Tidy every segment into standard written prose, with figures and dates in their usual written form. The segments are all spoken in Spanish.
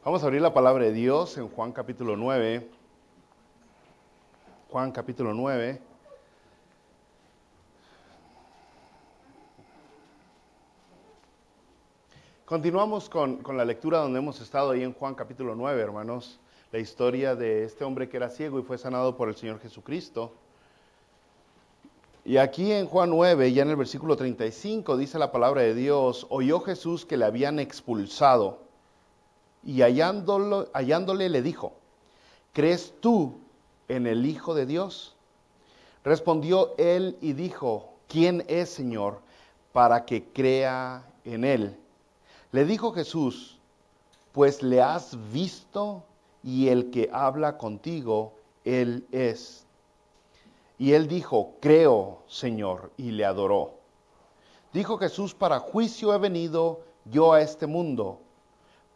Vamos a abrir la palabra de Dios en Juan capítulo 9. Juan capítulo 9. Continuamos con la lectura donde hemos estado ahí en Juan capítulo 9, hermanos. La historia de este hombre que era ciego y fue sanado por el Señor Jesucristo. Y aquí en Juan 9, ya en el versículo 35, dice la palabra de Dios: oyó Jesús que le habían expulsado, y hallándole le dijo: ¿crees tú en el Hijo de Dios? Respondió él y dijo: ¿quién es, Señor, para que crea en él? Le dijo Jesús: pues le has visto, y el que habla contigo, él es. Y él dijo: creo, Señor, y le adoró. Dijo Jesús: para juicio he venido yo a este mundo,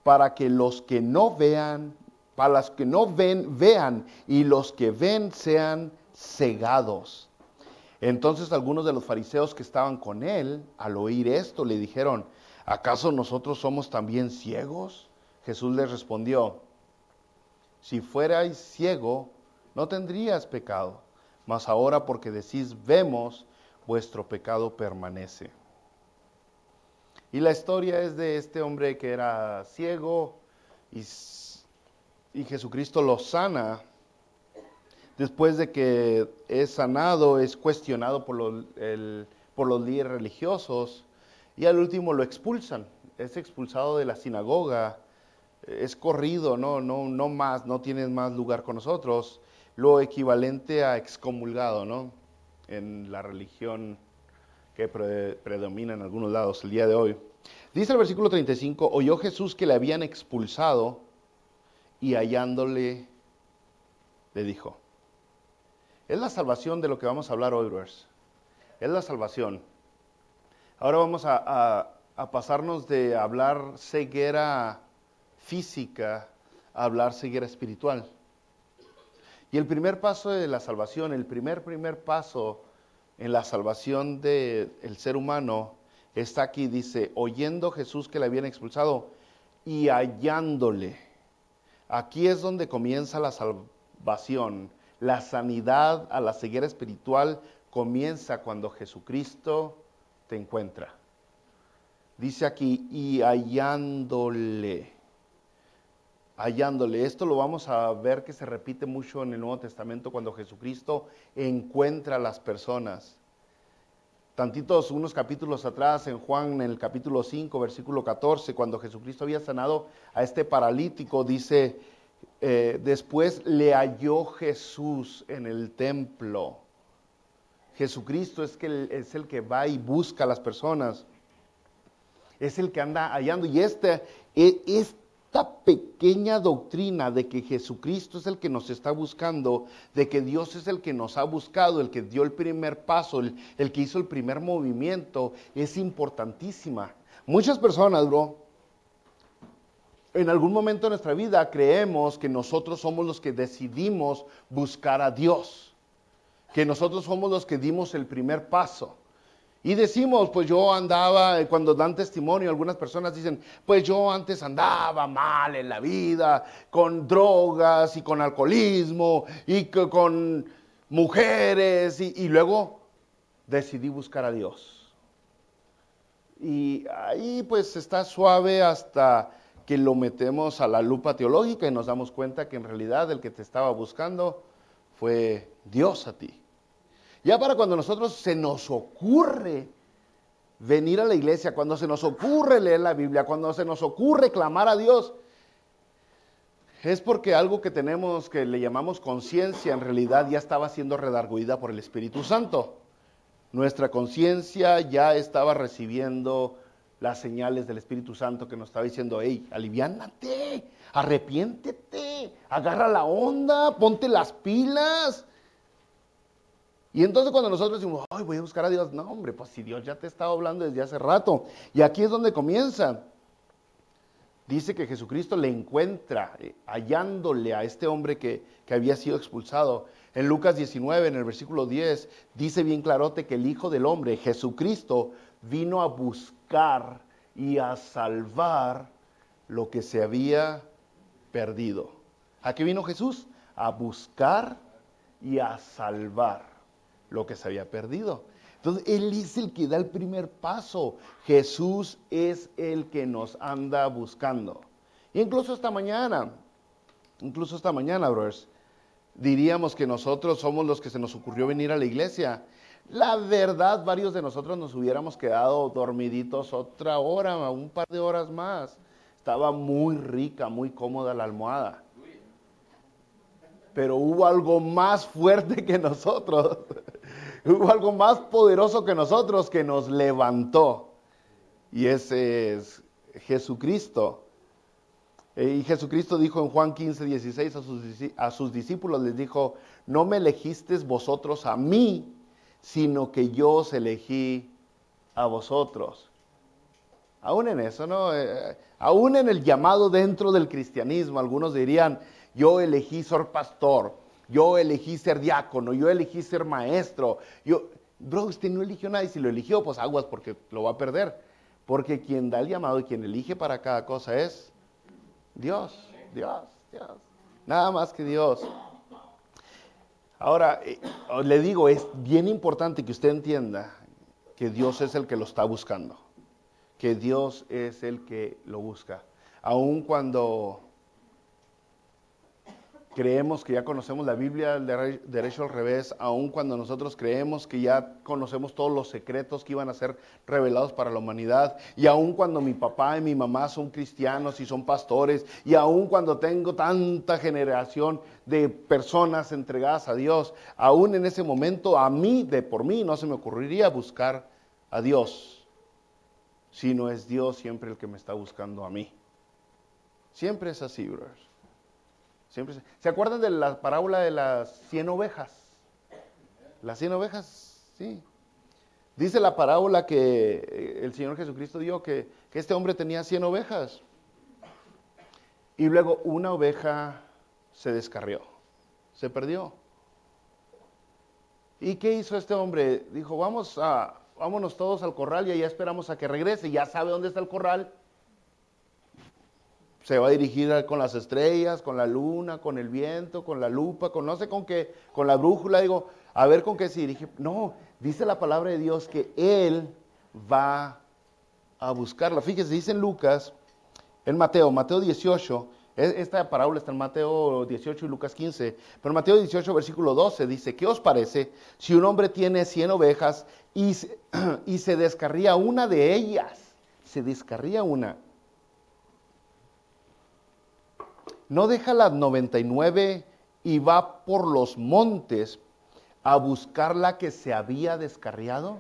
para que los que no vean, para los que no ven, vean, y los que ven sean cegados. Entonces algunos de los fariseos que estaban con él, al oír esto, le dijeron: ¿acaso nosotros somos también ciegos? Jesús les respondió: si fuerais ciego, no tendrías pecado, mas ahora porque decís vemos, vuestro pecado permanece. Y la historia es de este hombre que era ciego y Jesucristo lo sana. Después de que es sanado, es cuestionado por los líderes religiosos y al último lo expulsan. Es expulsado de la sinagoga, es corrido, no más, no tienes más lugar con nosotros. Lo equivalente a excomulgado, ¿no? En la religión que predomina en algunos lados el día de hoy. Dice el versículo 35, oyó Jesús que le habían expulsado y hallándole le dijo. Es la salvación de lo que vamos a hablar hoy, brothers. Es la salvación. Ahora vamos a pasarnos de hablar ceguera física a hablar ceguera espiritual. Y el primer paso de la salvación, el primer paso en la salvación del ser humano, está aquí, dice, oyendo Jesús que le habían expulsado y hallándole. Aquí es donde comienza la salvación. La sanidad a la ceguera espiritual comienza cuando Jesucristo te encuentra. Dice aquí, y hallándole. Hallándole. Esto lo vamos a ver que se repite mucho en el Nuevo Testamento cuando Jesucristo encuentra a las personas. Tantitos, unos capítulos atrás, en Juan, en el capítulo 5, versículo 14, cuando Jesucristo había sanado a este paralítico, dice, después le halló Jesús en el templo. Jesucristo es el que va y busca a las personas. Es el que anda hallando. Y esta pequeña doctrina de que Jesucristo es el que nos está buscando, de que Dios es el que nos ha buscado, el que dio el primer paso, el que hizo el primer movimiento, es importantísima. Muchas personas, en algún momento de nuestra vida creemos que nosotros somos los que decidimos buscar a Dios, que nosotros somos los que dimos el primer paso. Y decimos, pues yo andaba, cuando dan testimonio, algunas personas dicen, pues yo antes andaba mal en la vida, con drogas y con alcoholismo y con mujeres y luego decidí buscar a Dios. Y ahí pues está suave hasta que lo metemos a la lupa teológica y nos damos cuenta que en realidad el que te estaba buscando fue Dios a ti. Ya para cuando nosotros se nos ocurre venir a la iglesia, cuando se nos ocurre leer la Biblia, cuando se nos ocurre clamar a Dios, es porque algo que tenemos que le llamamos conciencia, en realidad ya estaba siendo redarguida por el Espíritu Santo. Nuestra conciencia ya estaba recibiendo las señales del Espíritu Santo que nos estaba diciendo, hey, aliviánate, arrepiéntete, agarra la onda, ponte las pilas. Y entonces cuando nosotros decimos, ay, voy a buscar a Dios, no hombre, pues si Dios ya te estaba hablando desde hace rato. Y aquí es donde comienza. Dice que Jesucristo le encuentra, hallándole a este hombre que había sido expulsado. En Lucas 19, en el versículo 10, dice bien clarote que el Hijo del Hombre, Jesucristo, vino a buscar y a salvar lo que se había perdido. ¿A qué vino Jesús? A buscar y a salvar lo que se había perdido. Entonces, Él es el que da el primer paso. Jesús es el que nos anda buscando. Y incluso esta mañana, brothers, diríamos que nosotros somos los que se nos ocurrió venir a la iglesia. La verdad, varios de nosotros nos hubiéramos quedado dormiditos otra hora, un par de horas más. Estaba muy rica, muy cómoda la almohada. Pero hubo algo más fuerte que nosotros. Hubo algo más poderoso que nosotros que nos levantó. Y ese es Jesucristo. Y Jesucristo dijo en Juan 15:16 a sus discípulos, les dijo, no me elegisteis vosotros a mí, sino que yo os elegí a vosotros. Aún en eso, ¿no? Aún en el llamado dentro del cristianismo, algunos dirían, yo elegí ser pastor, yo elegí ser diácono, yo elegí ser maestro. Bro, usted no eligió nada y si lo eligió, pues aguas porque lo va a perder. Porque quien da el llamado y quien elige para cada cosa es Dios. Nada más que Dios. Ahora, le digo, es bien importante que usted entienda que Dios es el que lo está buscando. Que Dios es el que lo busca. Aun cuando creemos que ya conocemos la Biblia derecho al revés, aun cuando nosotros creemos que ya conocemos todos los secretos que iban a ser revelados para la humanidad, y aun cuando mi papá y mi mamá son cristianos y son pastores, y aun cuando tengo tanta generación de personas entregadas a Dios, aun en ese momento a mí, por mí, no se me ocurriría buscar a Dios, sino es Dios siempre el que me está buscando a mí. Siempre es así, brothers. ¿Se acuerdan de la parábola de las 100 ovejas? Las 100 ovejas, sí. Dice la parábola que el Señor Jesucristo dio que este hombre tenía 100 ovejas. Y luego una oveja se descarrió, se perdió. ¿Y qué hizo este hombre? Dijo, vámonos todos al corral y allá esperamos a que regrese. Ya sabe dónde está el corral. Se va a dirigir con las estrellas, con la luna, con el viento, con la lupa, con no sé con qué, con la brújula, digo, a ver con qué se dirige. No, dice la palabra de Dios que Él va a buscarla. Fíjese, dice en Lucas, en Mateo 18, esta parábola está en Mateo 18 y Lucas 15, pero en Mateo 18, versículo 12, dice, ¿qué os parece si un hombre tiene 100 ovejas y se descarría una de ellas? Se descarría una. ¿No deja las 99 y va por los montes a buscar la que se había descarriado?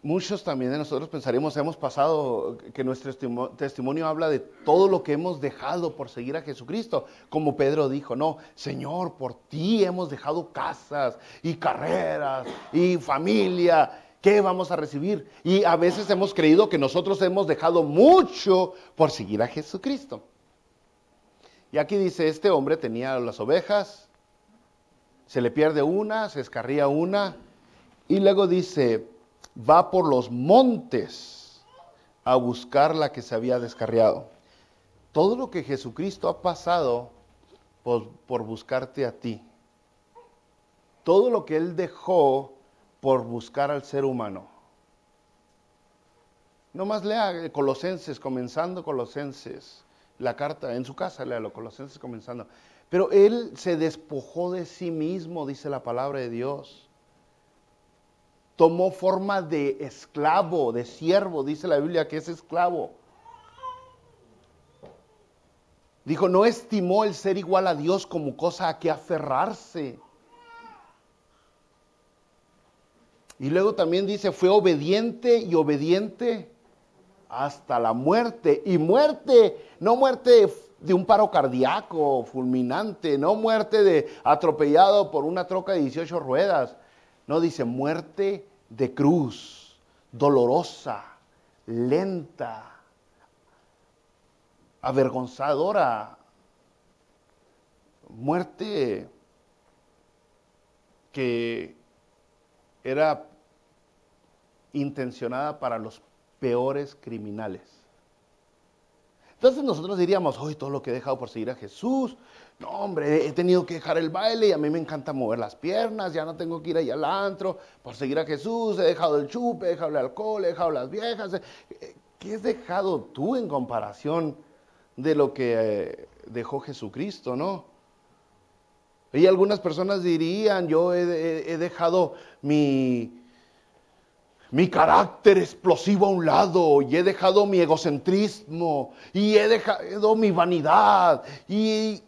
Muchos también de nosotros pensaremos, hemos pasado, que nuestro testimonio habla de todo lo que hemos dejado por seguir a Jesucristo. Como Pedro dijo, no, Señor, por ti hemos dejado casas y carreras y familia. ¿Qué vamos a recibir? Y a veces hemos creído que nosotros hemos dejado mucho por seguir a Jesucristo. Y aquí dice, este hombre tenía las ovejas, se le pierde una, se escarría una, y luego dice, va por los montes a buscar la que se había descarriado. Todo lo que Jesucristo ha pasado por buscarte a ti. Todo lo que Él dejó por buscar al ser humano. Nomás lea Colosenses, comenzando Colosenses, la carta, en su casa léalo, Colosenses comenzando. Pero Él se despojó de sí mismo, dice la palabra de Dios. Tomó forma de esclavo, de siervo, dice la Biblia que es esclavo. Dijo, no estimó el ser igual a Dios como cosa a que aferrarse. Y luego también dice, fue obediente y obediente hasta la muerte. Y muerte, no muerte de un paro cardíaco fulminante, no muerte de atropellado por una troca de 18 ruedas. No, dice muerte de cruz, dolorosa, lenta, avergonzadora. Muerte que era intencionada para los peores criminales. Entonces nosotros diríamos, hoy todo lo que he dejado por seguir a Jesús, no hombre, he tenido que dejar el baile y a mí me encanta mover las piernas, ya no tengo que ir ahí al antro por seguir a Jesús, he dejado el chupe, he dejado el alcohol, he dejado las viejas. ¿Qué has dejado tú en comparación de lo que dejó Jesucristo, no? Y algunas personas dirían, yo he dejado mi carácter explosivo a un lado, y he dejado mi egocentrismo, y he dejado mi vanidad. ¿Y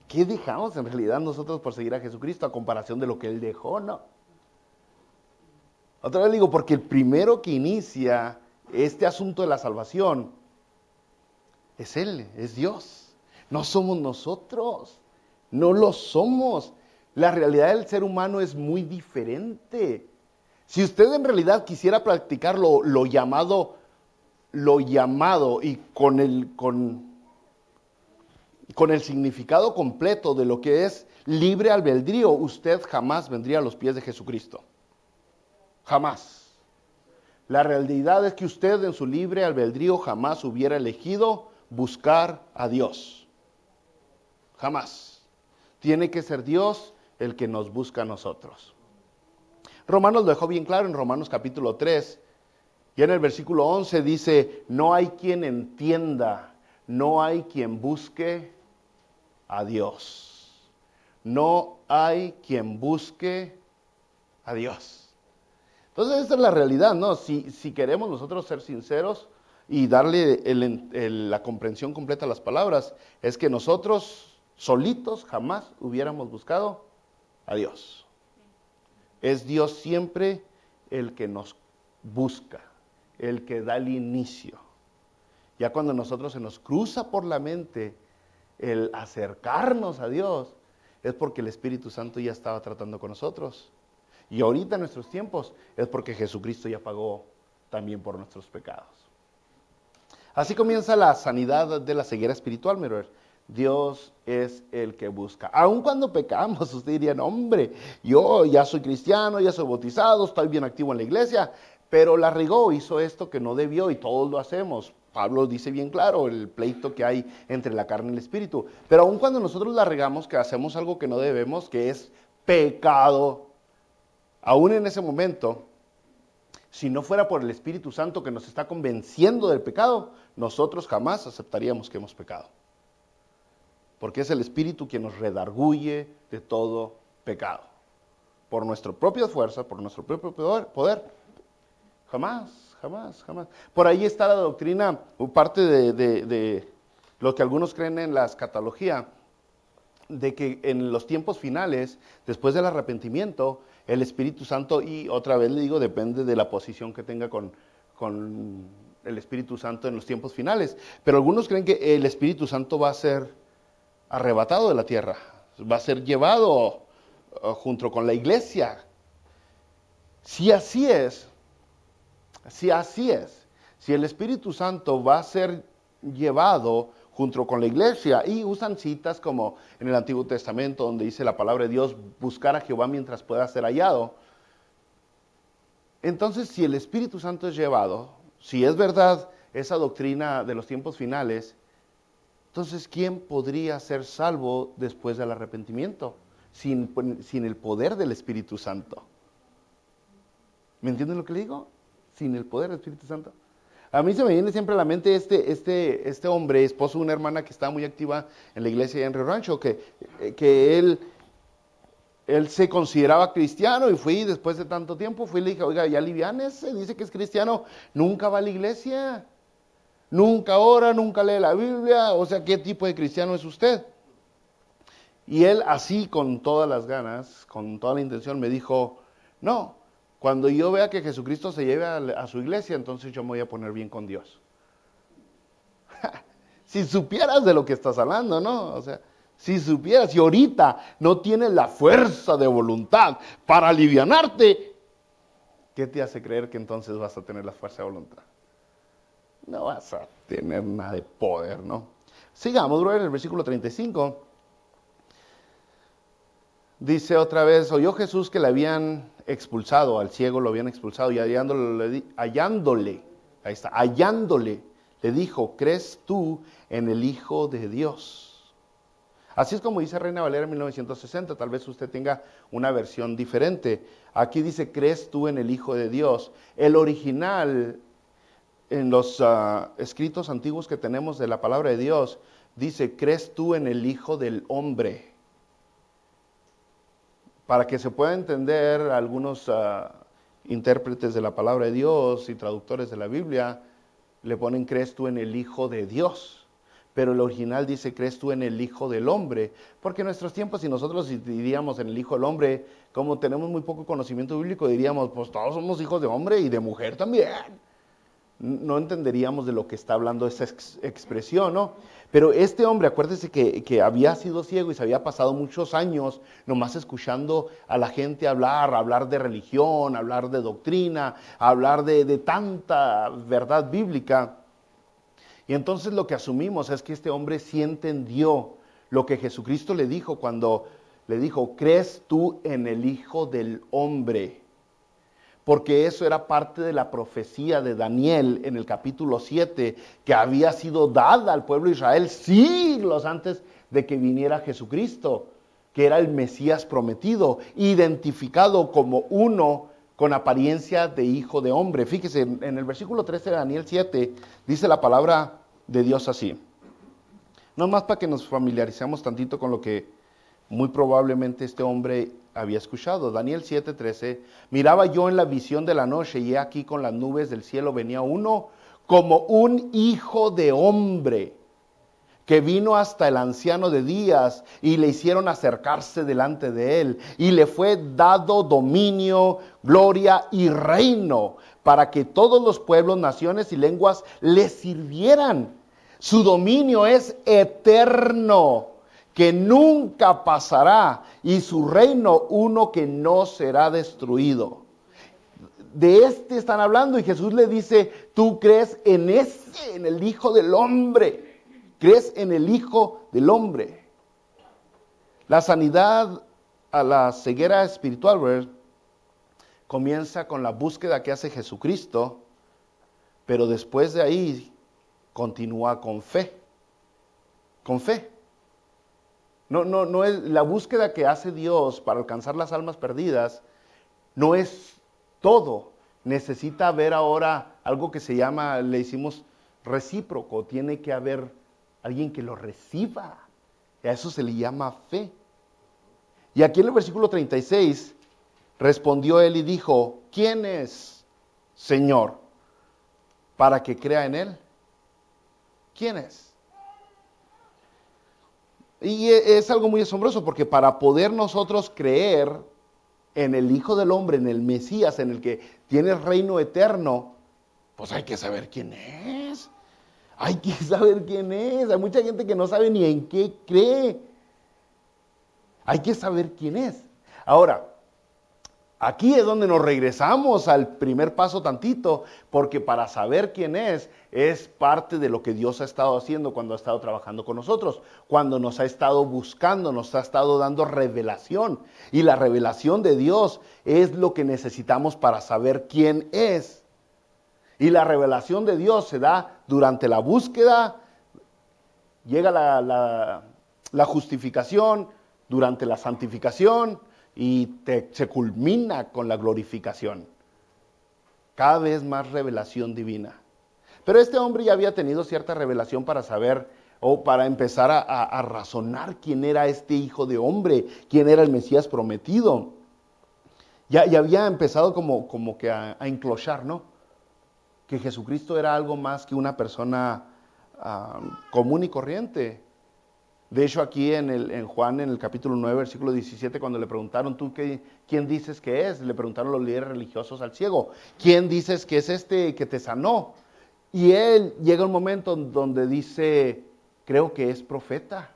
qué dejamos en realidad nosotros por seguir a Jesucristo a comparación de lo que Él dejó, no? Otra vez digo, porque el primero que inicia este asunto de la salvación es Él, es Dios. No somos nosotros, no lo somos. La realidad del ser humano es muy diferente. Si usted en realidad quisiera practicar lo llamado y con el significado completo de lo que es libre albedrío, usted jamás vendría a los pies de Jesucristo. Jamás. La realidad es que usted en su libre albedrío jamás hubiera elegido buscar a Dios. Jamás. Tiene que ser Dios el que nos busca a nosotros. Romanos lo dejó bien claro en Romanos capítulo 3. Y en el versículo 11 dice, no hay quien entienda, no hay quien busque a Dios. No hay quien busque a Dios. Entonces esta es la realidad, ¿no? Si queremos nosotros ser sinceros y darle la comprensión completa a las palabras, es que nosotros solitos jamás hubiéramos buscado a Dios. Es Dios siempre el que nos busca, el que da el inicio. Ya cuando nosotros se nos cruza por la mente el acercarnos a Dios, es porque el Espíritu Santo ya estaba tratando con nosotros. Y ahorita en nuestros tiempos es porque Jesucristo ya pagó también por nuestros pecados. Así comienza la sanidad de la ceguera espiritual, mi brother. Dios es el que busca. Aun cuando pecamos, usted diría, no, hombre, yo ya soy cristiano, ya soy bautizado, estoy bien activo en la iglesia, pero la regó, hizo esto que no debió y todos lo hacemos. Pablo dice bien claro el pleito que hay entre la carne y el espíritu. Pero aun cuando nosotros la regamos, que hacemos algo que no debemos, que es pecado, aún en ese momento, si no fuera por el Espíritu Santo que nos está convenciendo del pecado, nosotros jamás aceptaríamos que hemos pecado. Porque es el Espíritu quien nos redarguye de todo pecado. Por nuestra propia fuerza, por nuestro propio poder. Jamás. Por ahí está la doctrina, parte de lo que algunos creen en la escatología, de que en los tiempos finales, después del arrepentimiento, el Espíritu Santo, y otra vez le digo, depende de la posición que tenga con el Espíritu Santo en los tiempos finales, pero algunos creen que el Espíritu Santo va a ser arrebatado de la tierra, va a ser llevado junto con la iglesia. Si el Espíritu Santo va a ser llevado junto con la iglesia, y usan citas como en el Antiguo Testamento donde dice la palabra de Dios, buscar a Jehová mientras pueda ser hallado. Entonces, si el Espíritu Santo es llevado, si es verdad esa doctrina de los tiempos finales, entonces ¿quién podría ser salvo después del arrepentimiento? Sin el poder del Espíritu Santo. ¿Me entienden lo que le digo? Sin el poder del Espíritu Santo. A mí se me viene siempre a la mente este hombre, esposo de una hermana que estaba muy activa en la iglesia en Río Rancho, que él se consideraba cristiano, y fui después de tanto tiempo, fui y le dije, oiga, ya aliviánese, dice que es cristiano, nunca va a la iglesia, nunca ora, nunca lee la Biblia, o sea, ¿qué tipo de cristiano es usted? Y él así, con todas las ganas, con toda la intención, me dijo, no, cuando yo vea que Jesucristo se lleve a su iglesia, entonces yo me voy a poner bien con Dios. Si supieras de lo que estás hablando, ¿no? O sea, si supieras, si ahorita no tienes la fuerza de voluntad para alivianarte, ¿qué te hace creer que entonces vas a tener la fuerza de voluntad? No vas a tener nada de poder, ¿no? Sigamos, bro, en el versículo 35. Dice otra vez, oyó Jesús que le habían expulsado, al ciego lo habían expulsado, y hallándole, le dijo, ¿crees tú en el Hijo de Dios? Así es como dice Reina Valera en 1960, tal vez usted tenga una versión diferente. Aquí dice, ¿crees tú en el Hijo de Dios? El original, en los escritos antiguos que tenemos de la palabra de Dios, dice, ¿crees tú en el Hijo del Hombre? Para que se pueda entender, algunos intérpretes de la palabra de Dios y traductores de la Biblia le ponen, ¿crees tú en el Hijo de Dios? Pero el original dice, ¿crees tú en el Hijo del Hombre? Porque en nuestros tiempos, si nosotros diríamos en el Hijo del Hombre, como tenemos muy poco conocimiento bíblico, diríamos, pues todos somos hijos de hombre y de mujer también. No entenderíamos de lo que está hablando esa expresión, ¿no? Pero este hombre, acuérdese que había sido ciego y se había pasado muchos años nomás escuchando a la gente hablar de religión, hablar de doctrina, hablar de tanta verdad bíblica. Y entonces lo que asumimos es que este hombre sí entendió lo que Jesucristo le dijo cuando le dijo, ¿crees tú en el Hijo del Hombre? Porque eso era parte de la profecía de Daniel en el capítulo 7, que había sido dada al pueblo de Israel siglos antes de que viniera Jesucristo, que era el Mesías prometido, identificado como uno con apariencia de hijo de hombre. Fíjese, en el versículo 13 de Daniel 7, dice la palabra de Dios así. No más para que nos familiaricemos tantito con lo que muy probablemente este hombre había escuchado. Daniel 7:13, miraba yo en la visión de la noche, y he aquí con las nubes del cielo venía uno como un hijo de hombre, que vino hasta el anciano de días, y le hicieron acercarse delante de él, y le fue dado dominio, gloria y reino, para que todos los pueblos, naciones y lenguas le sirvieran. Su dominio es eterno, que nunca pasará, y su reino uno que no será destruido. De este están hablando, y Jesús le dice, ¿tú crees en ese, en el Hijo del Hombre? ¿Crees en el Hijo del Hombre? La sanidad a la ceguera espiritual, ¿verdad?, comienza con la búsqueda que hace Jesucristo, pero después de ahí continúa con fe. Con fe. No es la búsqueda que hace Dios para alcanzar las almas perdidas, no es todo. Necesita haber ahora algo que se llama, le hicimos recíproco, tiene que haber alguien que lo reciba. A eso se le llama fe. Y aquí en el versículo 36, respondió él y dijo, ¿quién es, Señor, para que crea en él? ¿Quién es? Y es algo muy asombroso, porque para poder nosotros creer en el Hijo del Hombre, en el Mesías, en el que tiene el reino eterno, pues hay que saber quién es. Hay que saber quién es. Hay mucha gente que no sabe ni en qué cree. Hay que saber quién es. Ahora, aquí es donde nos regresamos al primer paso tantito, porque para saber quién es parte de lo que Dios ha estado haciendo cuando ha estado trabajando con nosotros, cuando nos ha estado buscando, nos ha estado dando revelación. Y la revelación de Dios es lo que necesitamos para saber quién es. Y la revelación de Dios se da durante la búsqueda, llega la justificación, durante la santificación, y se culmina con la glorificación. Cada vez más revelación divina. Pero este hombre ya había tenido cierta revelación para saber, o para empezar a razonar quién era este Hijo de Hombre, quién era el Mesías prometido. Ya había empezado como que a enclochar, ¿no? Que Jesucristo era algo más que una persona común y corriente. De hecho, aquí en Juan, en el capítulo 9, versículo 17, cuando le preguntaron, ¿tú quién dices que es? Le preguntaron los líderes religiosos al ciego, ¿quién dices que es este que te sanó? Y él llega un momento donde dice, creo que es profeta.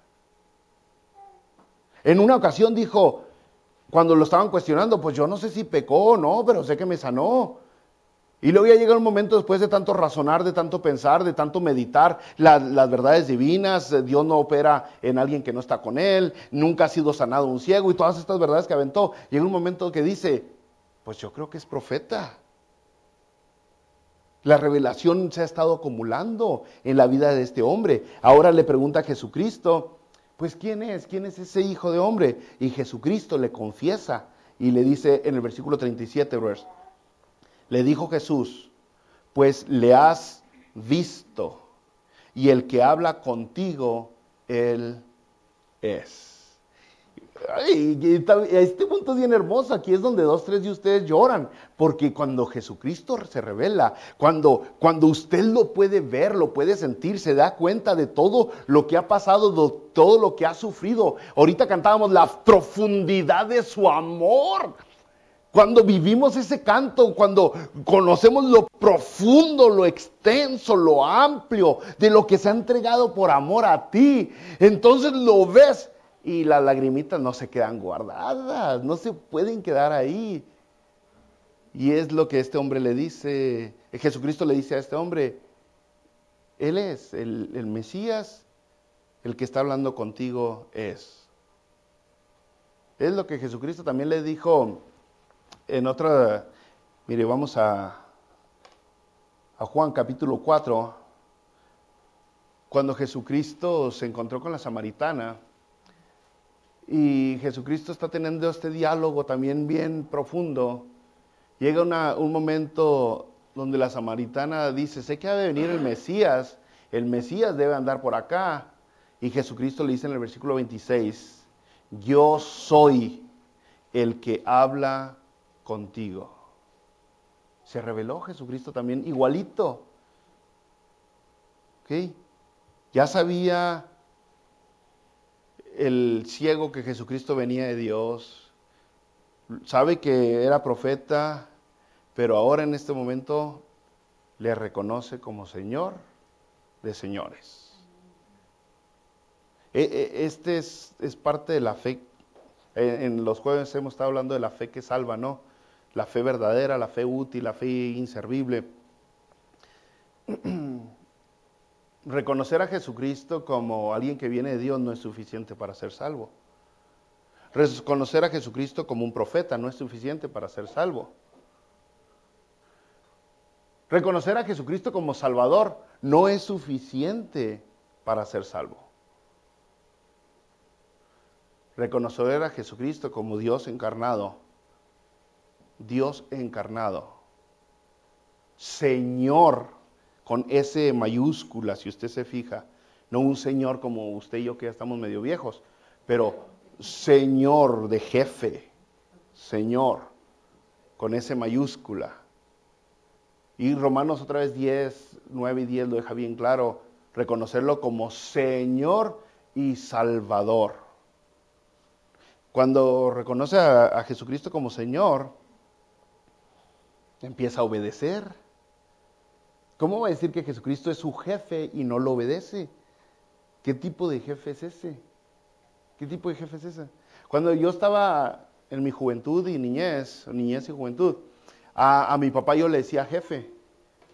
En una ocasión dijo, cuando lo estaban cuestionando, pues yo no sé si pecó o no, pero sé que me sanó. Y luego ya llega un momento, después de tanto razonar, de tanto pensar, de tanto meditar las verdades divinas, Dios no opera en alguien que no está con él, nunca ha sido sanado un ciego, y todas estas verdades que aventó, llega un momento que dice, pues yo creo que es profeta. La revelación se ha estado acumulando en la vida de este hombre. Ahora le pregunta a Jesucristo, pues ¿quién es? ¿Quién es ese hijo de hombre? Y Jesucristo le confiesa y le dice en el versículo 37, le dijo Jesús, pues le has visto y el que habla contigo, él es. Ay, este punto es bien hermoso, aquí es donde 2, 3 de ustedes lloran, porque cuando Jesucristo se revela, cuando usted lo puede ver, lo puede sentir, se da cuenta de todo lo que ha pasado, de todo lo que ha sufrido. Ahorita cantábamos la profundidad de su amor. Cuando vivimos ese canto, cuando conocemos lo profundo, lo extenso, lo amplio de lo que se ha entregado por amor a ti, entonces lo ves y las lagrimitas no se quedan guardadas, no se pueden quedar ahí. Y es lo que este hombre le dice, Jesucristo le dice a este hombre, Él es el Mesías, el que está hablando contigo es. Es lo que Jesucristo también le dijo en otra, mire, vamos a Juan capítulo 4, cuando Jesucristo se encontró con la samaritana, y Jesucristo está teniendo este diálogo también bien profundo. Llega un momento donde la samaritana dice, sé que ha de venir el Mesías debe andar por acá. Y Jesucristo le dice en el versículo 26, yo soy el que habla contigo. Se reveló Jesucristo también igualito. ¿Ok? Ya sabía el ciego que Jesucristo venía de Dios, sabe que era profeta, pero ahora en este momento le reconoce como Señor de señores. Este es parte de la fe. En los jueves hemos estado hablando de la fe que salva, ¿no? La fe verdadera, la fe útil, la fe inservible. Reconocer a Jesucristo como alguien que viene de Dios no es suficiente para ser salvo. Reconocer a Jesucristo como un profeta no es suficiente para ser salvo. Reconocer a Jesucristo como Salvador no es suficiente para ser salvo. Reconocer a Jesucristo como Dios encarnado, Señor, con S mayúscula, si usted se fija, no un señor como usted y yo que ya estamos medio viejos, pero Señor de jefe, Señor, con S mayúscula. Y Romanos otra vez 10, 9 y 10 lo deja bien claro, reconocerlo como Señor y Salvador. Cuando reconoce a Jesucristo como Señor, empieza a obedecer. ¿Cómo va a decir que Jesucristo es su jefe y no lo obedece? ¿Qué tipo de jefe es ese? ¿Qué tipo de jefe es ese? Cuando yo estaba en mi juventud y niñez y juventud, a mi papá yo le decía jefe.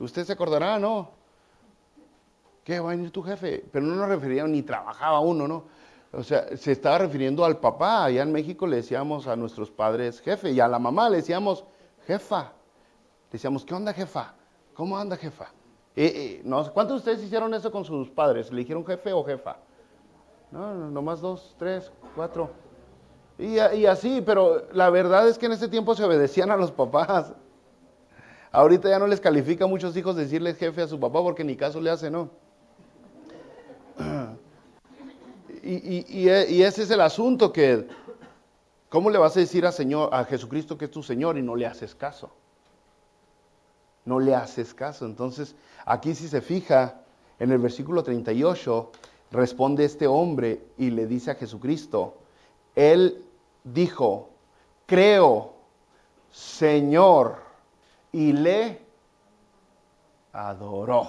Usted se acordará, ¿no? ¿Qué va a venir tu jefe? Pero no nos refería ni trabajaba uno, ¿no? O sea, se estaba refiriendo al papá. Allá en México le decíamos a nuestros padres jefe y a la mamá le decíamos jefa. Le decíamos, ¿qué onda, jefa? ¿Cómo anda, jefa? No, ¿cuántos de ustedes hicieron eso con sus padres? ¿Le dijeron jefe o jefa? No, nomás 2, 3, 4. Y así, pero la verdad es que en ese tiempo se obedecían a los papás. Ahorita ya no les califica a muchos hijos decirles jefe a su papá porque ni caso le hace, ¿no? Y ese es el asunto, que ¿cómo le vas a decir a Jesucristo que es tu Señor y no le haces caso? No le haces caso. Entonces, aquí si se fija, en el versículo 38, responde este hombre y le dice a Jesucristo, él dijo, creo, Señor, y le adoró.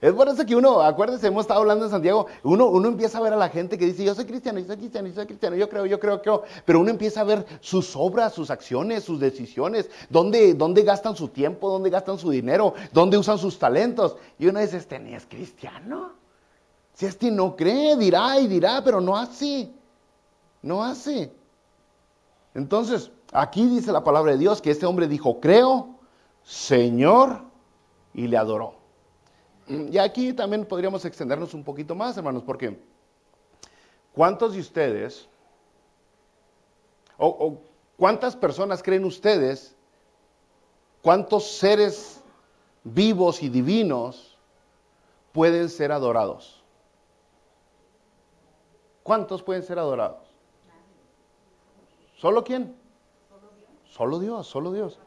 Es por eso que uno, acuérdense, hemos estado hablando en Santiago, uno empieza a ver a la gente que dice, yo soy cristiano, yo creo, pero uno empieza a ver sus obras, sus acciones, sus decisiones, dónde gastan su tiempo, dónde gastan su dinero, dónde usan sus talentos. Y uno dice, este ni es cristiano. Si este no cree, dirá, pero no hace. Entonces, Aquí dice la palabra de Dios que este hombre dijo, creo, Señor, y le adoró. Y aquí también podríamos extendernos un poquito más, hermanos, porque ¿cuántos de ustedes, o cuántas personas creen ustedes, cuántos seres vivos y divinos pueden ser adorados? ¿Cuántos pueden ser adorados? ¿Solo quién? Solo Dios, solo Dios.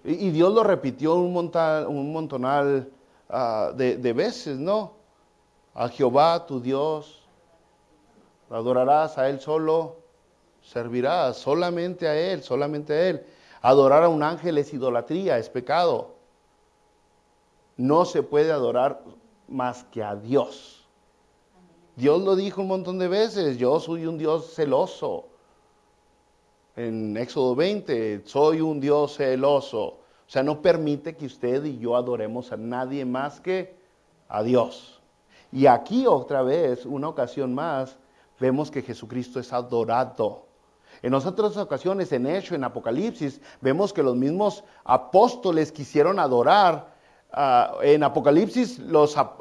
Y Dios lo repitió un montonal de veces, ¿no? A Jehová tu Dios, adorarás a Él solo, servirás solamente a Él, solamente a Él. Adorar a un ángel es idolatría, es pecado. No se puede adorar más que a Dios. Dios lo dijo un montón de veces, yo soy un Dios celoso. En Éxodo 20, soy un Dios celoso. O sea, no permite que usted y yo adoremos a nadie más que a Dios. Y aquí otra vez, una ocasión más, vemos que Jesucristo es adorado. En otras ocasiones, en Hechos, en Apocalipsis, vemos que los mismos apóstoles quisieron adorar. En Apocalipsis,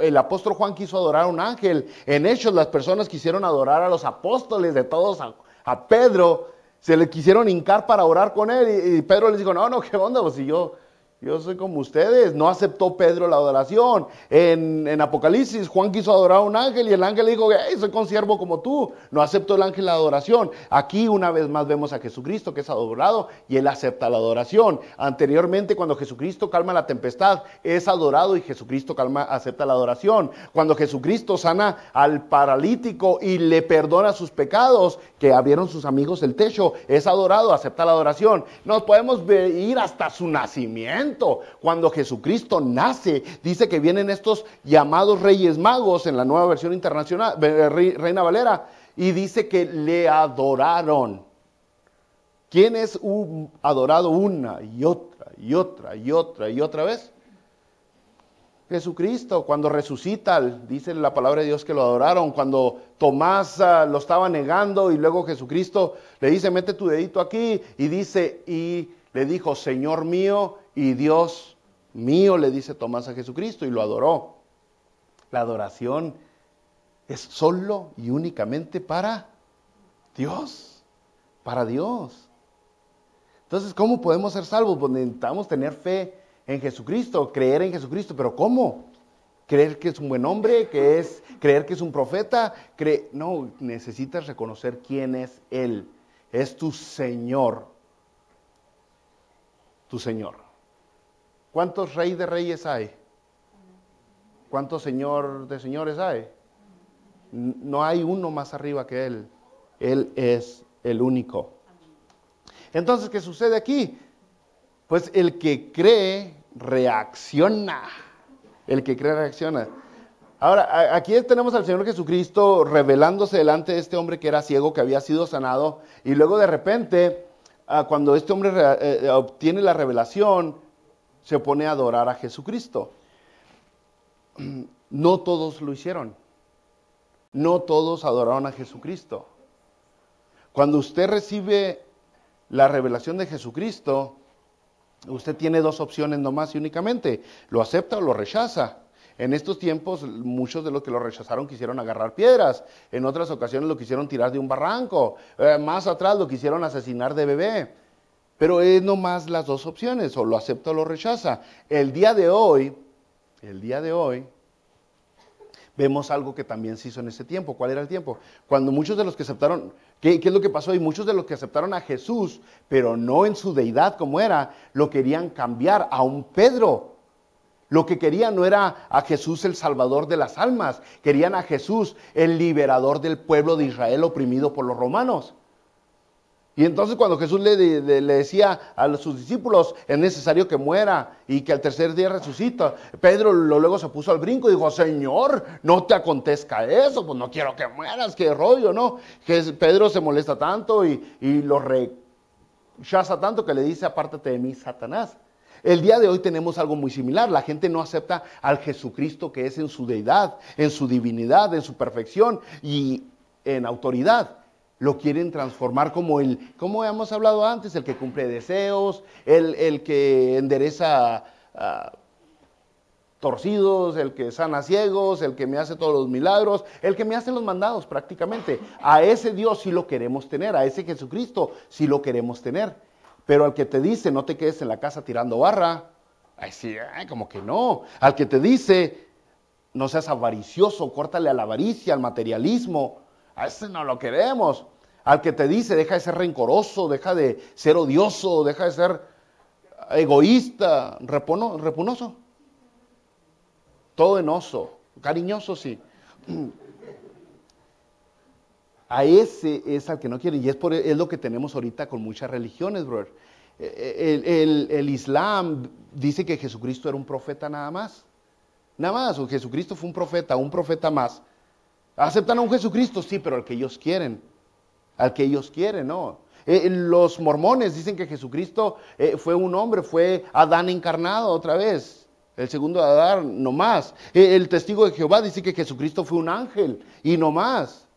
el apóstol Juan quiso adorar a un ángel. En Hechos, las personas quisieron adorar a los apóstoles, de todos a Pedro. Se le quisieron hincar para orar con él y Pedro les dijo, no, ¿qué onda? Pues si yo soy como ustedes. No aceptó Pedro la adoración. En Apocalipsis, Juan quiso adorar a un ángel y el ángel le dijo, hey, soy consiervo como tú. No aceptó el ángel la adoración. Aquí una vez más vemos a Jesucristo que es adorado y él acepta la adoración. Anteriormente, cuando Jesucristo calma la tempestad, es adorado y Jesucristo acepta la adoración. Cuando Jesucristo sana al paralítico y le perdona sus pecados, que abrieron sus amigos el techo, es adorado, acepta la adoración. Nos podemos ir hasta su nacimiento. Cuando Jesucristo nace, dice que vienen estos llamados Reyes Magos en la nueva versión internacional, Reina Valera, y dice que le adoraron. ¿Quién es adorado una y otra y otra y otra y otra vez? Jesucristo. Cuando resucita, dice la palabra de Dios que lo adoraron. Cuando Tomás lo estaba negando y luego Jesucristo le dice, mete tu dedito aquí, y dice, y le dijo, Señor mío y Dios mío, le dice Tomás a Jesucristo, y lo adoró. La adoración es solo y únicamente para Dios, para Dios. Entonces, ¿cómo podemos ser salvos? Pues necesitamos tener fe en Jesucristo, creer en Jesucristo, pero ¿cómo? ¿Creer que es un buen hombre? ¿Creer que es un profeta? No, necesitas reconocer quién es Él. Es tu Señor. Tu Señor. ¿Cuántos Rey de Reyes hay? ¿Cuántos Señor de Señores hay? No hay uno más arriba que Él. Él es el único. Entonces, ¿qué sucede aquí? Pues el que cree reacciona. El que cree reacciona. Ahora, aquí tenemos al Señor Jesucristo revelándose delante de este hombre que era ciego, que había sido sanado, y luego de repente, cuando este hombre obtiene la revelación, se pone a adorar a Jesucristo. No todos lo hicieron. No todos adoraron a Jesucristo. Cuando usted recibe la revelación de Jesucristo, usted tiene dos opciones nomás y únicamente: lo acepta o lo rechaza. En estos tiempos, muchos de los que lo rechazaron quisieron agarrar piedras. En otras ocasiones lo quisieron tirar de un barranco. Más atrás lo quisieron asesinar de bebé. Pero es nomás las dos opciones: o lo acepta o lo rechaza. El día de hoy, vemos algo que también se hizo en ese tiempo. ¿Cuál era el tiempo? Cuando muchos de los que aceptaron, ¿qué es lo que pasó? Y muchos de los que aceptaron a Jesús, pero no en su deidad como era, lo querían cambiar a un Pedro. Lo que querían no era a Jesús el Salvador de las almas, querían a Jesús el liberador del pueblo de Israel oprimido por los romanos. Y entonces cuando Jesús le decía a sus discípulos, es necesario que muera y que al tercer día resucita, Pedro luego se puso al brinco y dijo, Señor, no te acontezca eso, pues no quiero que mueras, qué rollo, ¿no? Pedro se molesta tanto y lo rechaza tanto que le dice, apártate de mí, Satanás. El día de hoy tenemos algo muy similar. La gente no acepta al Jesucristo que es en su deidad, en su divinidad, en su perfección y en autoridad. Lo quieren transformar como hemos hablado antes, el que cumple deseos, el que endereza torcidos, el que sana ciegos, el que me hace todos los milagros, el que me hace los mandados prácticamente. A ese Dios sí lo queremos tener, a ese Jesucristo sí lo queremos tener. Pero al que te dice no te quedes en la casa tirando barra, ay, sí, como que no. Al que te dice no seas avaricioso, córtale a la avaricia, al materialismo, a ese no lo queremos. Al que te dice deja de ser rencoroso, deja de ser odioso, deja de ser egoísta, repunoso. Todo enoso, cariñoso sí. A ese es al que no quiere, y es lo que tenemos ahorita con muchas religiones, brother. El Islam dice que Jesucristo era un profeta nada más. Nada más, o Jesucristo fue un profeta más. ¿Aceptan a un Jesucristo? Sí, pero al que ellos quieren. Al que ellos quieren, ¿no? Los mormones dicen que Jesucristo fue un hombre, fue Adán encarnado otra vez. El segundo Adán, no más. El testigo de Jehová dice que Jesucristo fue un ángel, y no más.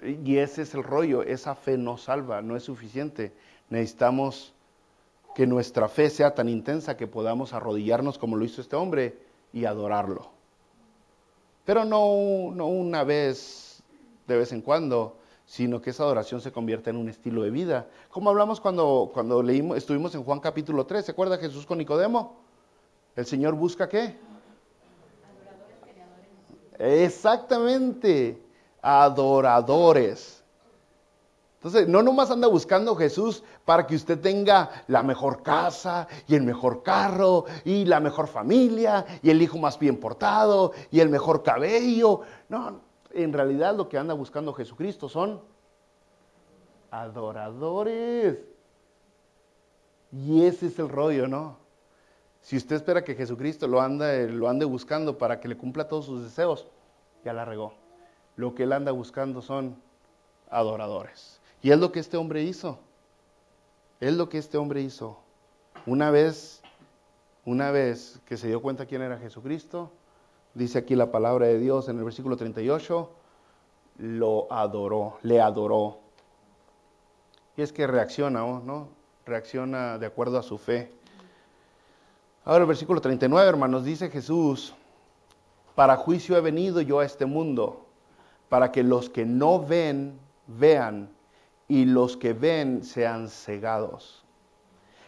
Y ese es el rollo, esa fe no salva, no es suficiente. Necesitamos que nuestra fe sea tan intensa que podamos arrodillarnos como lo hizo este hombre y adorarlo. Pero no una vez, de vez en cuando, sino que esa adoración se convierta en un estilo de vida. Como hablamos cuando estuvimos en Juan capítulo 3, ¿se acuerda Jesús con Nicodemo? El Señor busca ¿qué? Adoradores que le adoren. Exactamente, adoradores. Entonces, no nomás anda buscando Jesús para que usted tenga la mejor casa y el mejor carro y la mejor familia y el hijo más bien portado y el mejor cabello. No, en realidad lo que anda buscando Jesucristo son adoradores. Y ese es el rollo, ¿no? Si usted espera que Jesucristo lo ande buscando para que le cumpla todos sus deseos, ya la regó. Lo que él anda buscando son adoradores. Y es lo que este hombre hizo. Es lo que este hombre hizo. Una vez que se dio cuenta quién era Jesucristo, dice aquí la palabra de Dios en el versículo 38, lo adoró, le adoró. Y es que reacciona, ¿no? Reacciona de acuerdo a su fe. Ahora el versículo 39, hermanos, dice Jesús, para juicio he venido yo a este mundo, para que los que no ven, vean, y los que ven sean cegados.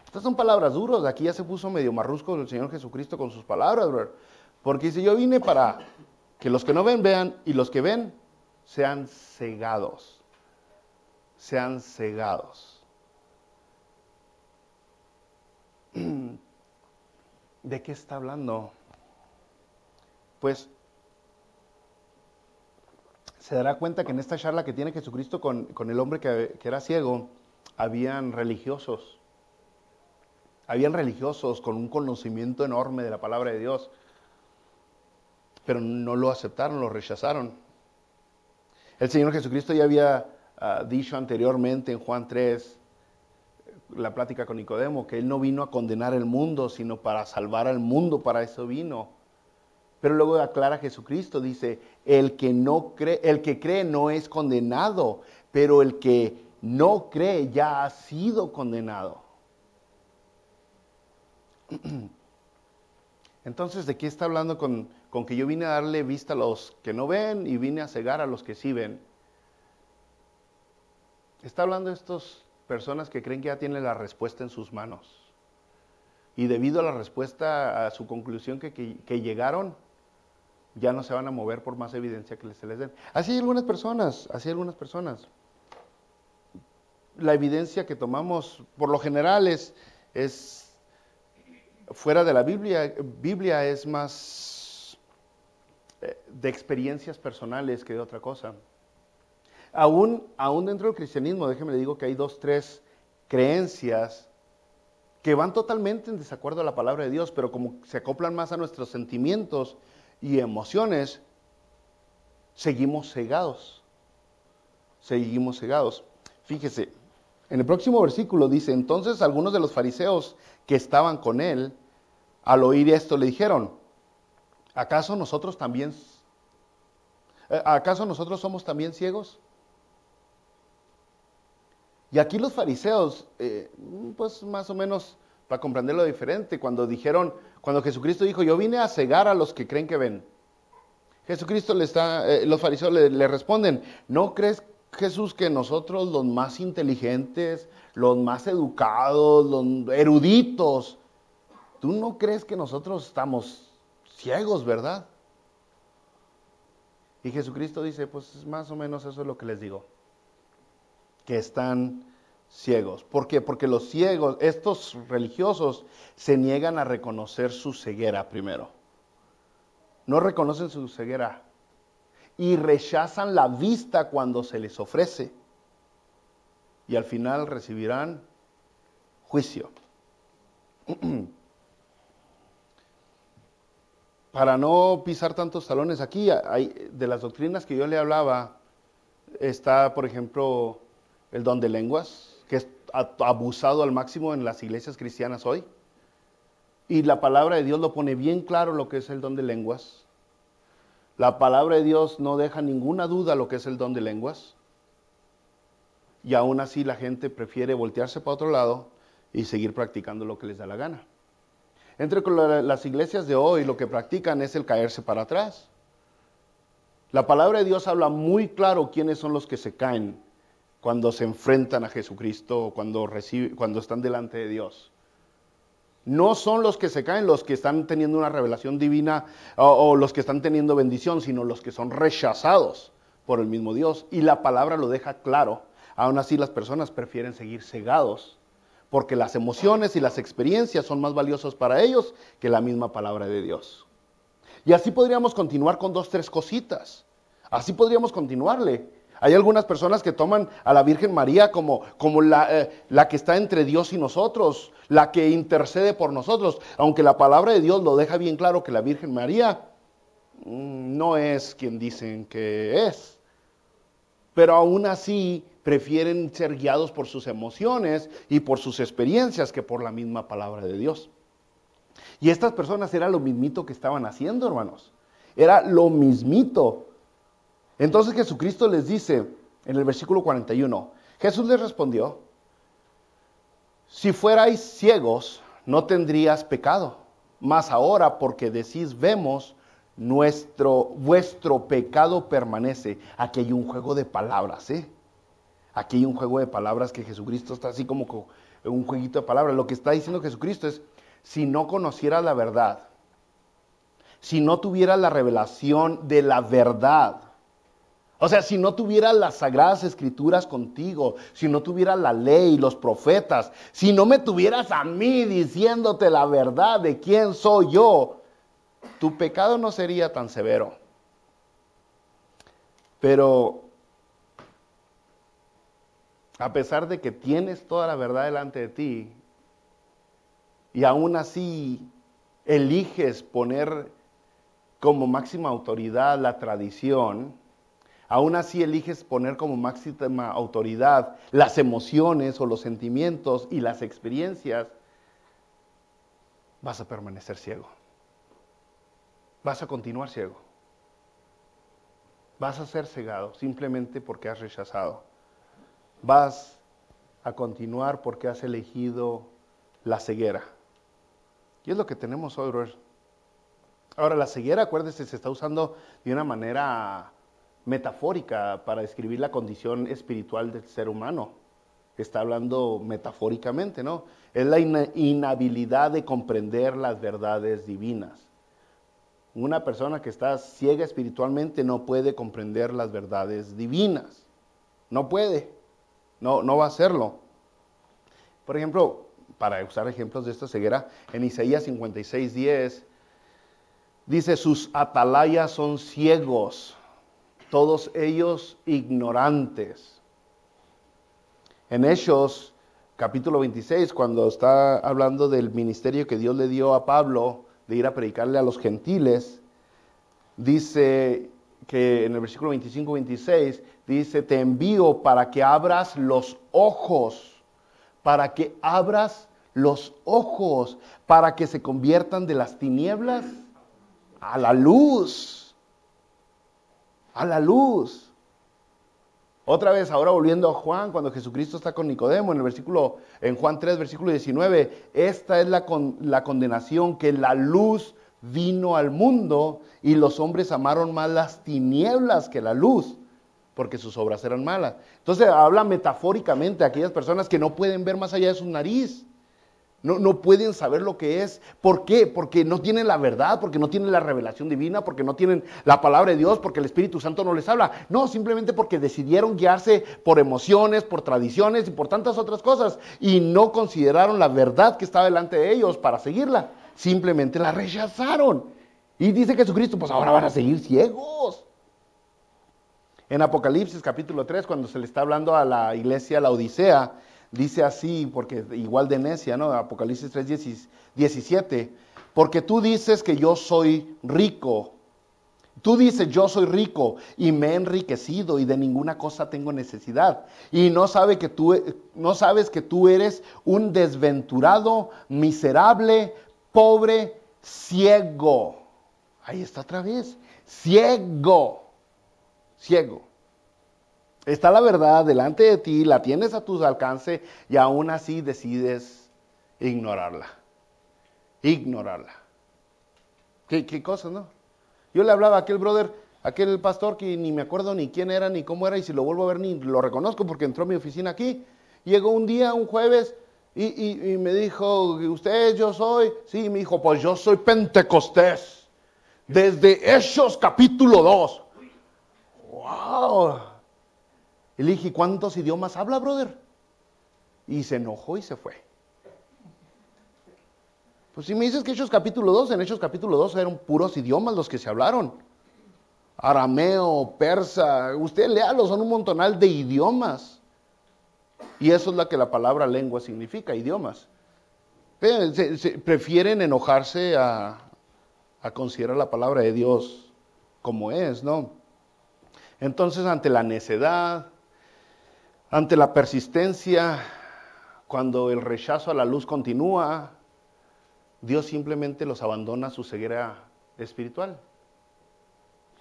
Estas son palabras duras, aquí ya se puso medio marrusco el Señor Jesucristo con sus palabras, bro. Porque dice, yo vine para que los que no ven, vean, y los que ven sean cegados. Sean cegados. ¿De qué está hablando? Pues se dará cuenta que en esta charla que tiene Jesucristo con el hombre que era ciego, habían religiosos con un conocimiento enorme de la palabra de Dios, pero no lo aceptaron, lo rechazaron. El Señor Jesucristo ya había dicho anteriormente en Juan 3, la plática con Nicodemo, que Él no vino a condenar el mundo, sino para salvar al mundo, para eso vino. Pero luego aclara Jesucristo, dice, el que cree no es condenado, pero el que no cree ya ha sido condenado. Entonces, ¿de qué está hablando con que yo vine a darle vista a los que no ven y vine a cegar a los que sí ven? Está hablando de estas personas que creen que ya tienen la respuesta en sus manos. Y debido a la respuesta, a su conclusión que llegaron, ya no se van a mover por más evidencia que se les den. Así hay algunas personas. La evidencia que tomamos, por lo general, es fuera de la Biblia es más de experiencias personales que de otra cosa. Aún dentro del cristianismo, déjeme le digo que hay 2, 3 creencias que van totalmente en desacuerdo a la palabra de Dios, pero como se acoplan más a nuestros sentimientos y emociones, seguimos cegados. Fíjese, en el próximo versículo dice, entonces algunos de los fariseos que estaban con él, al oír esto le dijeron, ¿acaso nosotros también ¿Acaso nosotros somos también ciegos? Y aquí los fariseos, pues más o menos para comprenderlo diferente, cuando Jesucristo dijo, yo vine a cegar a los que creen que ven. Jesucristo los fariseos le responden, ¿no crees, Jesús, que nosotros los más inteligentes, los más educados, los eruditos, tú no crees que nosotros estamos ciegos, verdad? Y Jesucristo dice, pues más o menos eso es lo que les digo, que están ciegos. ¿Por qué? Porque los ciegos, estos religiosos, se niegan a reconocer su ceguera primero. No reconocen su ceguera y rechazan la vista cuando se les ofrece. Y al final recibirán juicio. Para no pisar tantos talones aquí, de las doctrinas que yo le hablaba, está, por ejemplo, el don de lenguas, que es abusado al máximo en las iglesias cristianas hoy. Y la palabra de Dios lo pone bien claro lo que es el don de lenguas. La palabra de Dios no deja ninguna duda lo que es el don de lenguas. Y aún así la gente prefiere voltearse para otro lado y seguir practicando lo que les da la gana. Entre las iglesias de hoy lo que practican es el caerse para atrás. La palabra de Dios habla muy claro quiénes son los que se caen cuando se enfrentan a Jesucristo o cuando están delante de Dios. No son los que se caen los que están teniendo una revelación divina o los que están teniendo bendición, sino los que son rechazados por el mismo Dios. Y la palabra lo deja claro. Aún así las personas prefieren seguir cegados porque las emociones y las experiencias son más valiosas para ellos que la misma palabra de Dios. Y así podríamos continuar con 2, 3 cositas. Así podríamos continuarle. Hay algunas personas que toman a la Virgen María como la que está entre Dios y nosotros, la que intercede por nosotros, aunque la palabra de Dios lo deja bien claro que la Virgen María no es quien dicen que es. Pero aún así prefieren ser guiados por sus emociones y por sus experiencias que por la misma palabra de Dios. Y estas personas era lo mismito que estaban haciendo, hermanos. Era lo mismito. Entonces Jesucristo les dice en el versículo 41, Jesús les respondió, si fuerais ciegos no tendrías pecado, mas ahora porque decís vemos, vuestro pecado permanece. Aquí hay un juego de palabras, Aquí hay un juego de palabras que Jesucristo está así como un jueguito de palabras. Lo que está diciendo Jesucristo es, si no conocieras la verdad, si no tuvieras la revelación de la verdad, o sea, si no tuvieras las sagradas escrituras contigo, si no tuvieras la ley, los profetas, si no me tuvieras a mí diciéndote la verdad de quién soy yo, tu pecado no sería tan severo. Pero a pesar de que tienes toda la verdad delante de ti, y aún así eliges poner como máxima autoridad la tradición, aún así eliges poner como máxima autoridad las emociones o los sentimientos y las experiencias, vas a permanecer ciego. Vas a continuar ciego. Vas a ser cegado simplemente porque has rechazado. Vas a continuar porque has elegido la ceguera. Y es lo que tenemos hoy, brother. Ahora, la ceguera, acuérdese, se está usando de una manera metafórica para describir la condición espiritual del ser humano. Está hablando metafóricamente, ¿no? Es la inhabilidad de comprender las verdades divinas. Una persona que está ciega espiritualmente no puede comprender las verdades divinas. No puede. No va a hacerlo. Por ejemplo, para usar ejemplos de esta ceguera, en Isaías 56:10 dice, sus atalayas son ciegos, todos ellos ignorantes. En Hechos, capítulo 26, cuando está hablando del ministerio que Dios le dio a Pablo de ir a predicarle a los gentiles, dice que en el versículo 25-26, dice, te envío para que abras los ojos, para que abras los ojos, para que se conviertan de las tinieblas a la luz. a la luz. Otra vez, ahora volviendo a Juan, cuando Jesucristo está con Nicodemo, en Juan 3, versículo 19, esta es la condenación, que la luz vino al mundo y los hombres amaron más las tinieblas que la luz, porque sus obras eran malas. Entonces habla metafóricamente a aquellas personas que no pueden ver más allá de su nariz. No pueden saber lo que es. ¿Por qué? Porque no tienen la verdad, porque no tienen la revelación divina, porque no tienen la palabra de Dios, porque el Espíritu Santo no les habla. No, simplemente porque decidieron guiarse por emociones, por tradiciones y por tantas otras cosas. Y no consideraron la verdad que estaba delante de ellos para seguirla. Simplemente la rechazaron. Y dice Jesucristo, pues ahora van a seguir ciegos. En Apocalipsis capítulo 3, cuando se le está hablando a la iglesia, la Odisea, dice así, porque igual de necia, ¿no? Apocalipsis 3, 17. Porque tú dices que yo soy rico. Tú dices, yo soy rico y me he enriquecido y de ninguna cosa tengo necesidad. Y no sabes que tú eres un desventurado, miserable, pobre, ciego. Ahí está otra vez. Ciego. Ciego. Está la verdad delante de ti, la tienes a tu alcance y aún así decides ignorarla. Ignorarla. ¿Qué cosa, no? Yo le hablaba a aquel brother, aquel pastor que ni me acuerdo ni quién era, ni cómo era, y si lo vuelvo a ver ni lo reconozco porque entró a mi oficina aquí. Llegó un día, un jueves, y me dijo, ¿usted yo soy? Sí, me dijo, pues yo soy Pentecostés. Desde Hechos capítulo 2. ¡Wow! Y le dije, ¿cuántos idiomas habla, brother? Y se enojó y se fue. Pues si me dices que Hechos capítulo 2, en Hechos capítulo 2 eran puros idiomas los que se hablaron. Arameo, persa, usted léalo, son un montonal de idiomas. Y eso es lo que la palabra lengua significa, idiomas. Prefieren enojarse a considerar la palabra de Dios como es, ¿no? Entonces, ante la necedad, ante la persistencia, cuando el rechazo a la luz continúa, Dios simplemente los abandona a su ceguera espiritual.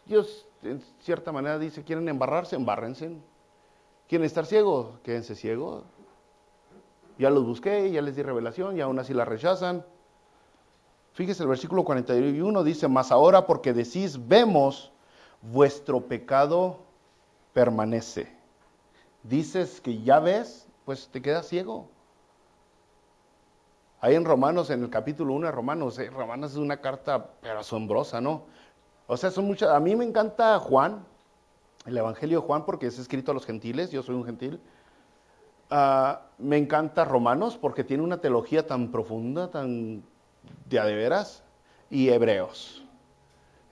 Dios, en cierta manera, dice, ¿quieren embarrarse? Embárrense. ¿Quieren estar ciegos? Quédense ciegos. Ya los busqué, ya les di revelación y aún así la rechazan. Fíjese, el versículo 41 dice, mas ahora porque decís, vemos, vuestro pecado permanece. Dices que ya ves, pues te quedas ciego. Ahí en Romanos, en el capítulo 1 de Romanos, Romanos es una carta pero asombrosa, ¿no? O sea, son muchas. A mí me encanta Juan, el Evangelio de Juan, porque es escrito a los gentiles, yo soy un gentil. Me encanta Romanos porque tiene una teología tan profunda, tan de a de veras, y Hebreos.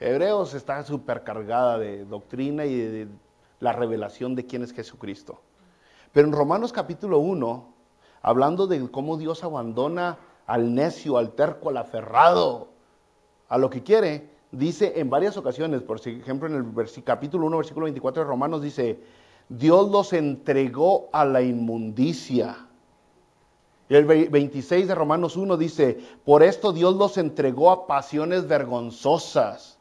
Hebreos está súper cargada de doctrina y de la revelación de quién es Jesucristo. Pero en Romanos capítulo 1, hablando de cómo Dios abandona al necio, al terco, al aferrado, a lo que quiere, dice en varias ocasiones, por ejemplo en el capítulo 1, versículo 24 de Romanos, dice, Dios los entregó a la inmundicia. Y el 26 de Romanos 1 dice, por esto Dios los entregó a pasiones vergonzosas.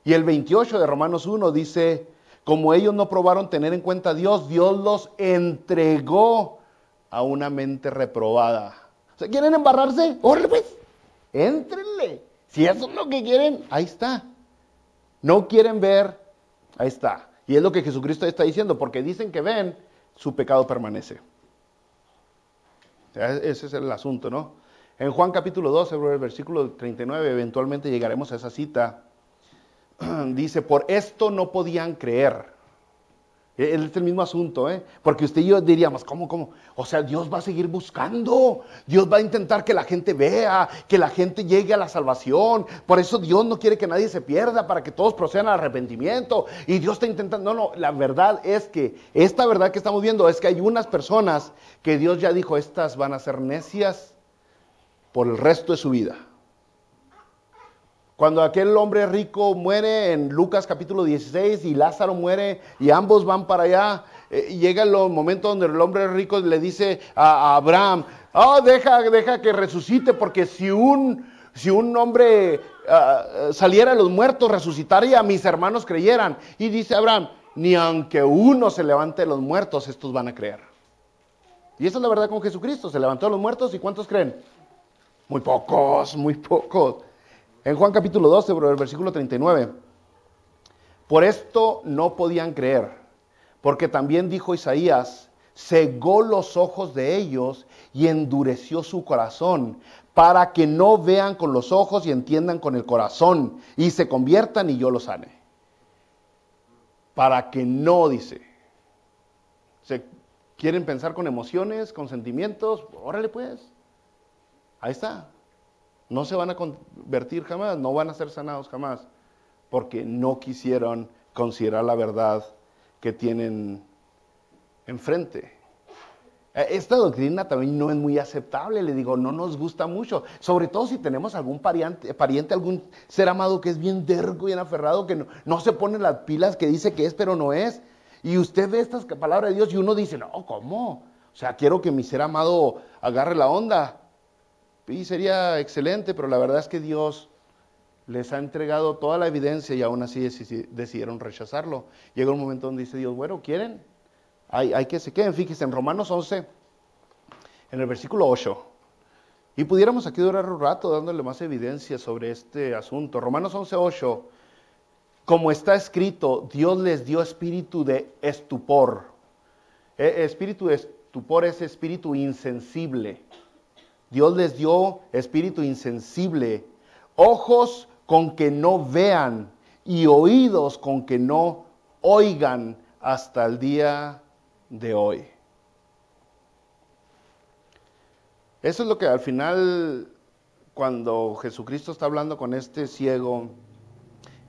Y el 28 de Romanos 1 dice, como ellos no probaron tener en cuenta a Dios, Dios los entregó a una mente reprobada. O sea, ¿quieren embarrarse? ¡Órale pues! ¡Éntrenle! Si eso es lo que quieren, ahí está. No quieren ver, ahí está. Y es lo que Jesucristo está diciendo, porque dicen que ven, su pecado permanece. O sea, ese es el asunto, ¿no? En Juan capítulo 12, el versículo 39, eventualmente llegaremos a esa cita. Dice, por esto no podían creer. Es el mismo asunto, porque usted y yo diríamos, ¿cómo? O sea, Dios va a seguir buscando, Dios va a intentar que la gente vea, que la gente llegue a la salvación, por eso Dios no quiere que nadie se pierda, para que todos procedan al arrepentimiento, y Dios está intentando, no, la verdad es que, esta verdad que estamos viendo es que hay unas personas que Dios ya dijo, estas van a ser necias por el resto de su vida. Cuando aquel hombre rico muere en Lucas capítulo 16 y Lázaro muere y ambos van para allá, llega el momento donde el hombre rico le dice a Abraham, deja que resucite porque si Si un hombre saliera de los muertos, resucitara y a mis hermanos creyeran. Y dice Abraham, ni aunque uno se levante de los muertos, estos van a creer. Y esa es la verdad con Jesucristo. Se levantó de los muertos y ¿cuántos creen? Muy pocos, muy pocos. En Juan capítulo 12, versículo 39. Por esto no podían creer, porque también dijo Isaías, cegó los ojos de ellos y endureció su corazón, para que no vean con los ojos y entiendan con el corazón, y se conviertan y yo los sane. Para que no, dice. ¿Se quieren pensar con emociones, con sentimientos? Órale pues. Ahí está. No se van a convertir jamás, no van a ser sanados jamás, porque no quisieron considerar la verdad que tienen enfrente. Esta doctrina también no es muy aceptable, le digo, no nos gusta mucho, sobre todo si tenemos algún pariente, algún ser amado que es bien dergo, bien aferrado, que no se pone las pilas, que dice que es, pero no es. Y usted ve estas palabras de Dios y uno dice, no, ¿cómo? O sea, quiero que mi ser amado agarre la onda. Y sería excelente, pero la verdad es que Dios les ha entregado toda la evidencia y aún así decidieron rechazarlo. Llega un momento donde dice Dios, bueno, ¿quieren? Hay que se queden. Fíjense, en Romanos 11, en el versículo 8, y pudiéramos aquí durar un rato dándole más evidencia sobre este asunto. Romanos 11, 8, como está escrito, Dios les dio espíritu de estupor. Espíritu de estupor es espíritu insensible. Dios les dio espíritu insensible, ojos con que no vean y oídos con que no oigan hasta el día de hoy. Eso es lo que al final, cuando Jesucristo está hablando con este ciego,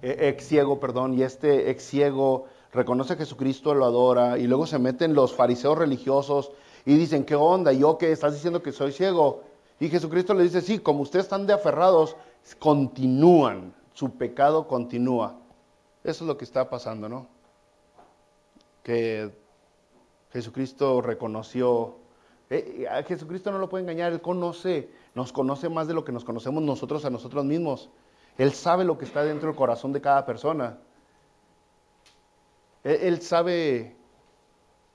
ex ciego, y este ex ciego reconoce a Jesucristo, lo adora, y luego se meten los fariseos religiosos y dicen, ¿qué onda? ¿Yo qué? ¿Estás diciendo que soy ciego? Y Jesucristo le dice, sí, como ustedes están de aferrados, continúan, su pecado continúa. Eso es lo que está pasando, ¿no? Que Jesucristo reconoció, a Jesucristo no lo puede engañar, Él nos conoce más de lo que nos conocemos nosotros a nosotros mismos. Él sabe lo que está dentro del corazón de cada persona. Él sabe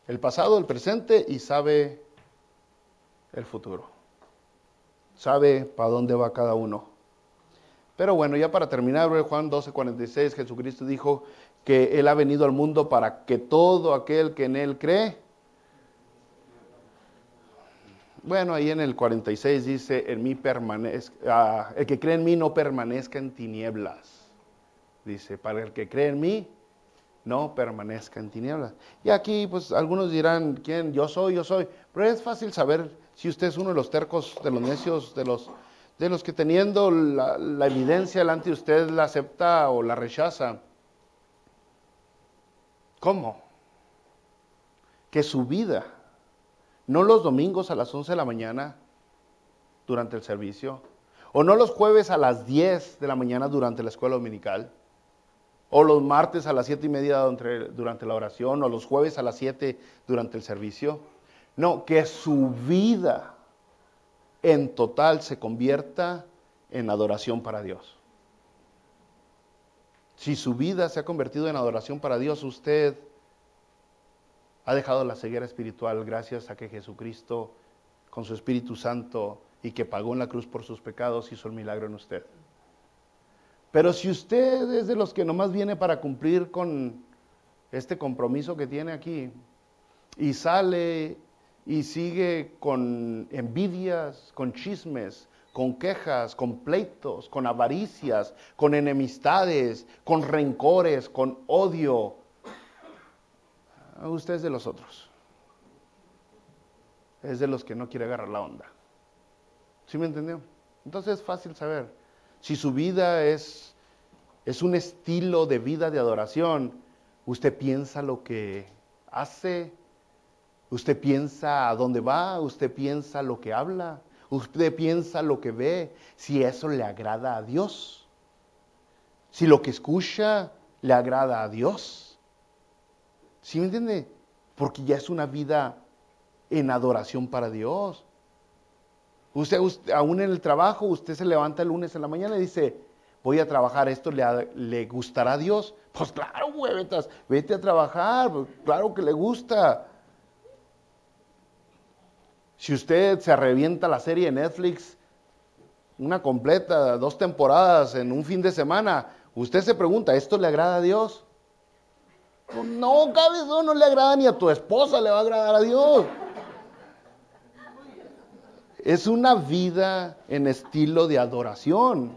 el pasado, el presente y sabe el futuro. Sabe para dónde va cada uno. Pero bueno, ya para terminar, Juan 12:46, Jesucristo dijo que Él ha venido al mundo para que todo aquel que en Él cree. Bueno, ahí en el 46 dice, en mí permanezca, el que cree en mí no permanezca en tinieblas. Dice, para el que cree en mí, no permanezca en tinieblas. Y aquí, pues, algunos dirán, ¿quién? Yo soy. Pero es fácil saber si usted es uno de los tercos, de los necios, de los que teniendo la evidencia delante de usted la acepta o la rechaza. ¿Cómo? Que su vida, no los domingos a las 11 de la mañana durante el servicio, o no los jueves a las 10 de la mañana durante la escuela dominical, o los martes a las 7:30 durante la oración, o los jueves a las 7 durante el servicio. No, que su vida en total se convierta en adoración para Dios. Si su vida se ha convertido en adoración para Dios, usted ha dejado la ceguera espiritual gracias a que Jesucristo, con su Espíritu Santo y que pagó en la cruz por sus pecados, hizo el milagro en usted. Pero si usted es de los que nomás viene para cumplir con este compromiso que tiene aquí, y sale y sigue con envidias, con chismes, con quejas, con pleitos, con avaricias, con enemistades, con rencores, con odio, usted es de los otros. Es de los que no quiere agarrar la onda. ¿Sí me entendió? Entonces es fácil saber. Si su vida es un estilo de vida de adoración, usted piensa lo que hace, usted piensa a dónde va, usted piensa lo que habla, usted piensa lo que ve, si eso le agrada a Dios. Si lo que escucha le agrada a Dios. ¿Sí me entiende? Porque ya es una vida en adoración para Dios. Aún en el trabajo, usted se levanta el lunes en la mañana y dice, voy a trabajar, ¿esto le gustará a Dios? Pues claro, güey, vete a trabajar, pues claro que le gusta. Si usted se revienta la serie de Netflix, una completa, 2 temporadas en un fin de semana, usted se pregunta, ¿esto le agrada a Dios? Pues no, cabezón, no le agrada ni a tu esposa, le va a agradar a Dios. Es una vida en estilo de adoración.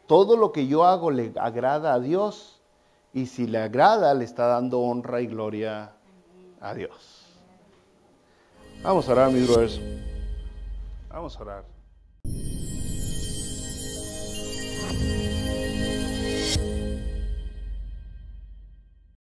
Todo lo que yo hago le agrada a Dios, y si le agrada, le está dando honra y gloria a Dios. Vamos a orar, mis brothers. Vamos a orar.